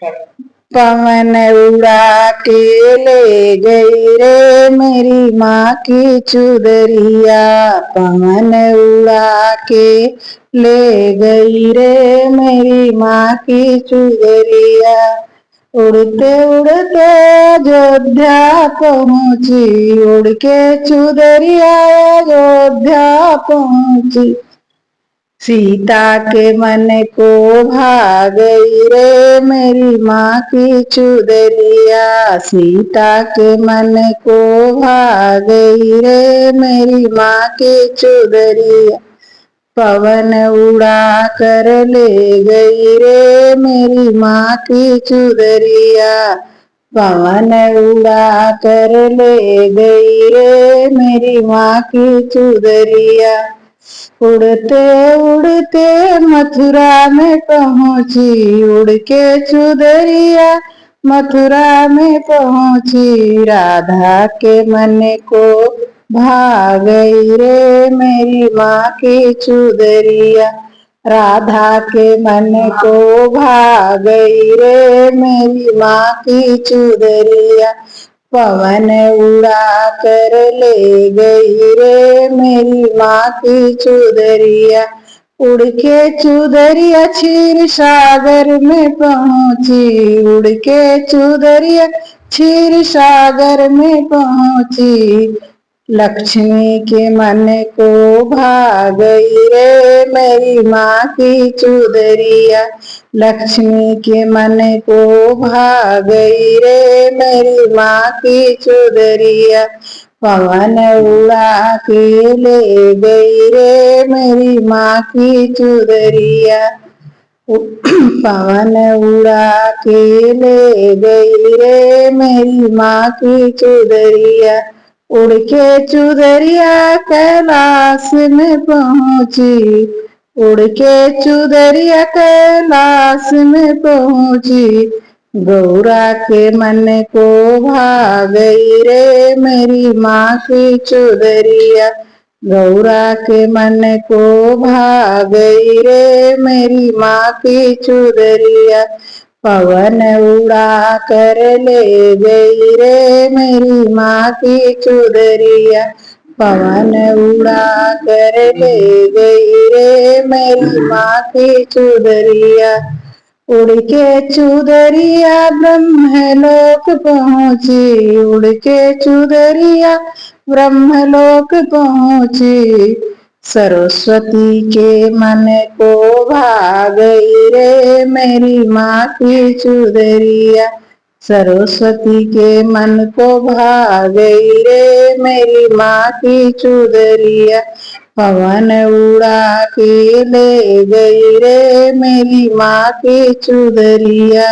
पवन उड़ा के ले गई रे मेरी माँ की चुदरिया। पवन उड़ा के ले गई रे मेरी माँ की चुदरिया। उड़ते उड़ते अयोध्या पहुँची, उड़ के चुदरिया अयोध्या पहुँची। सीता के मन को भा गई रे मेरी माँ की चुदरिया। सीता के मन को भा गई रे मेरी माँ की चुदरिया। पवन उड़ा कर ले गई रे मेरी माँ की चुदरिया। पवन उड़ा कर ले गई रे मेरी माँ की चुदरिया। उड़ते उड़ते मथुरा में पहुँची, उड़ के चुदरिया मथुरा में पहुँची। राधा के मन को भा गई रे मेरी माँ की चुदरिया। राधा के मन को भा गई रे मेरी माँ की चुदरिया। पवन उड़ा कर ले गई रे मेरी माँ की चुदरिया। उड़ के चुदरिया क्षीर सागर में पहुँची, उड़ के चुदरिया क्षीर सागर में पहुँची। लक्ष्मी के मन को भा गई रे मेरी माँ की चुदरिया। लक्ष्मी के मन को भा गई रे मेरी माँ की चुदरिया। पवन उड़ा के ले गई रे मेरी माँ की चुदरिया। पवन उड़ा के ले गई रे मेरी माँ की चुदरिया। उड़ के चुदरिया कैलाश में पहुँची, उड़ के चुदरिया कैलाश में पहुँची। गौरा के मन को भा गई रे मेरी माँ की चुदरिया। गौरा के मन को भा गई रे मेरी माँ की चुदरिया। पवन उड़ा कर ले गई रे मेरी माँ की चुदरिया। पवन उड़ा कर ले गई रे मेरी माँ की चुदरिया। उड़ के चुदरिया ब्रह्मलोक पहुँची, उड़ के चुदरिया ब्रह्मलोक पहुँची। सरस्वती के मन को भा गई रे मेरी माँ की चुदरिया। सरस्वती के मन को भा गई रे मेरी माँ की चुदरिया। पवन उड़ा के ले गई रे मेरी माँ की चुदरिया।